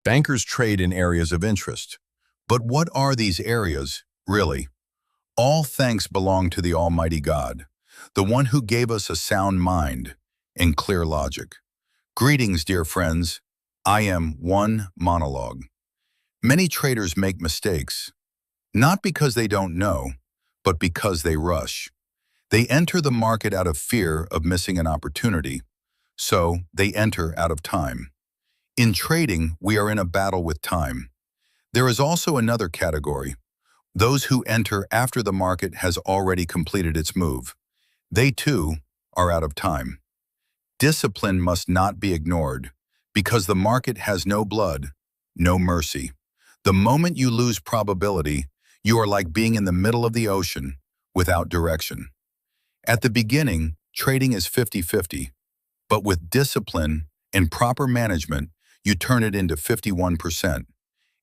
Bankers trade in areas of interest. But what are these areas, really? All thanks belong to the Almighty God, the one who gave us a sound mind and clear logic. Greetings, dear friends. I am one monologue. Many traders make mistakes, not because they don't know, but because they rush. They enter the market out of fear of missing an opportunity, so they enter out of time. In trading, we are in a battle with time. There is also another category, those who enter after the market has already completed its move. They too are out of time. Discipline must not be ignored, because the market has no blood, no mercy. The moment you lose probability, you are like being in the middle of the ocean without direction. At the beginning, trading is 50-50, but with discipline and proper management, you turn it into 51%,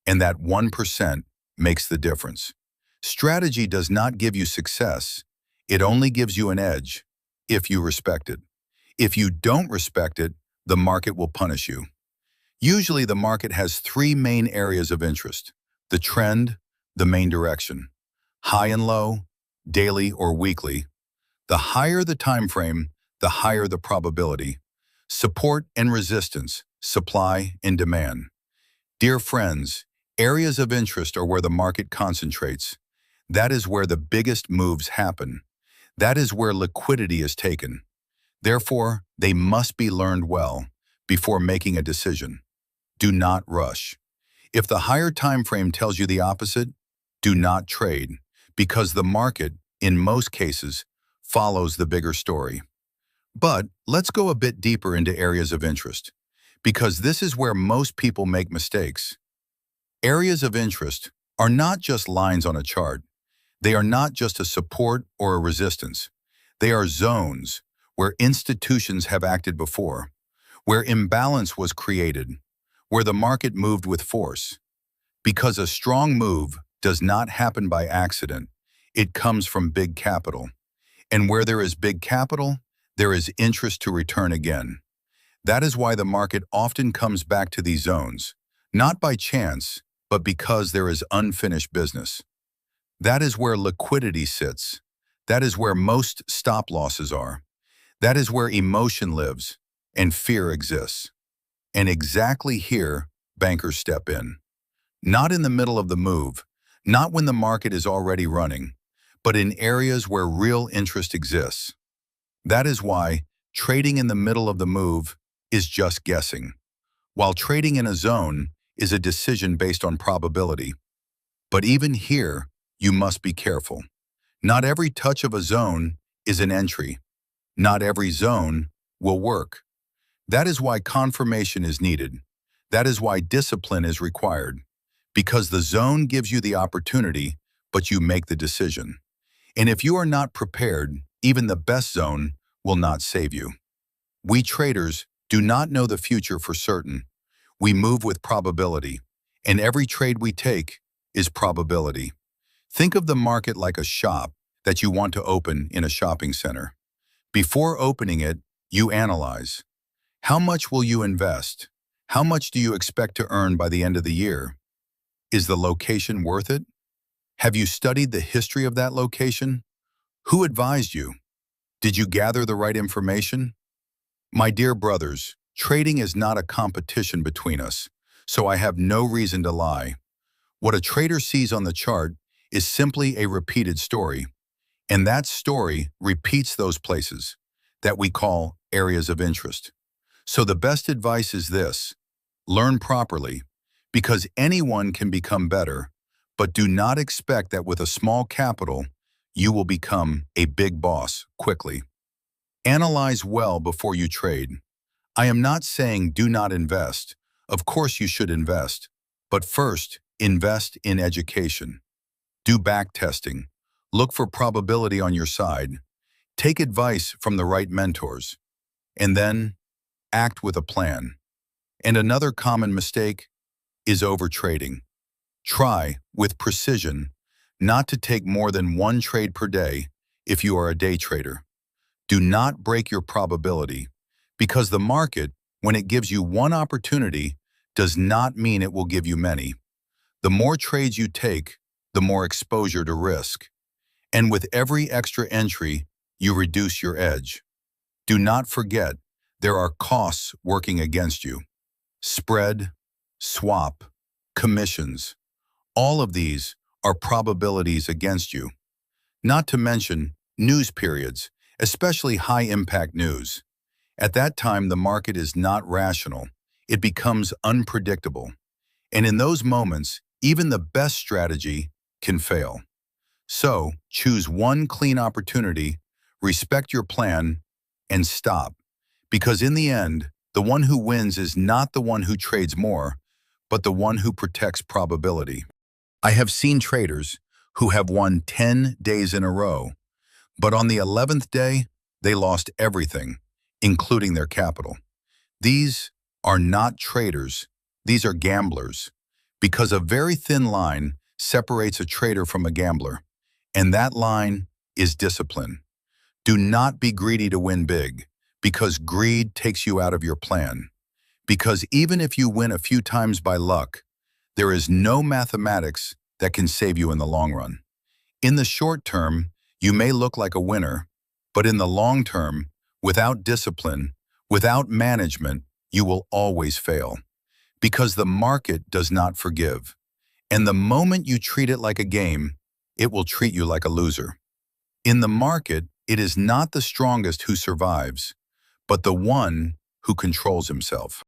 and that 1% makes the difference. Strategy does not give you success. It only gives you an edge, if you respect it. If you don't respect it, the market will punish you. Usually the market has three main areas of interest: the trend, the main direction, high and low, daily or weekly. The higher the time frame, the higher the probability. Support and resistance, supply and demand. Dear friends, areas of interest are where the market concentrates. That is where the biggest moves happen. That is where liquidity is taken. Therefore, they must be learned well before making a decision. Do not rush. If the higher time frame tells you the opposite, do not trade, because the market, in most cases, follows the bigger story. But let's go a bit deeper into areas of interest, because this is where most people make mistakes. Areas of interest are not just lines on a chart. They are not just a support or a resistance. They are zones where institutions have acted before, where imbalance was created, where the market moved with force. Because a strong move does not happen by accident. It comes from big capital. And where there is big capital, there is interest to return again. That is why the market often comes back to these zones, not by chance, but because there is unfinished business. That is where liquidity sits. That is where most stop losses are. That is where emotion lives and fear exists. And exactly here, bankers step in. Not in the middle of the move, not when the market is already running, but in areas where real interest exists. That is why trading in the middle of the move is just guessing, while trading in a zone is a decision based on probability. But even here, you must be careful. Not every touch of a zone is an entry. Not every zone will work. That is why confirmation is needed. That is why discipline is required. Because the zone gives you the opportunity, but you make the decision. And if you are not prepared, even the best zone will not save you. We traders do not know the future for certain. We move with probability, and every trade we take is probability. Think of the market like a shop that you want to open in a shopping center. Before opening it, you analyze. How much will you invest? How much do you expect to earn by the end of the year? Is the location worth it? Have you studied the history of that location? Who advised you? Did you gather the right information? My dear brothers, trading is not a competition between us, so I have no reason to lie. What a trader sees on the chart is simply a repeated story, and that story repeats those places that we call areas of interest. So the best advice is this: learn properly, because anyone can become better, but do not expect that with a small capital, you will become a big boss quickly. Analyze well before you trade. I am not saying do not invest. Of course you should invest. But first, invest in education. Do back testing. Look for probability on your side. Take advice from the right mentors. And then, act with a plan. And another common mistake is overtrading. Try, with precision, not to take more than one trade per day if you are a day trader. Do not break your probability, because the market, when it gives you one opportunity, does not mean it will give you many. The more trades you take, the more exposure to risk. And with every extra entry, you reduce your edge. Do not forget, there are costs working against you. Spread, swap, commissions. All of these are probabilities against you. Not to mention news periods, especially high-impact news. At that time, the market is not rational. It becomes unpredictable. And in those moments, even the best strategy can fail. So, choose one clean opportunity, respect your plan, and stop. Because in the end, the one who wins is not the one who trades more, but the one who protects probability. I have seen traders who have won 10 days in a row, but on the 11th day, they lost everything, including their capital. These are not traders, these are gamblers, because a very thin line separates a trader from a gambler, and that line is discipline. Do not be greedy to win big, because greed takes you out of your plan. Because even if you win a few times by luck, there is no mathematics that can save you in the long run. In the short term, you may look like a winner, but in the long term, without discipline, without management, you will always fail. Because the market does not forgive. And the moment you treat it like a game, it will treat you like a loser. In the market, it is not the strongest who survives, but the one who controls himself.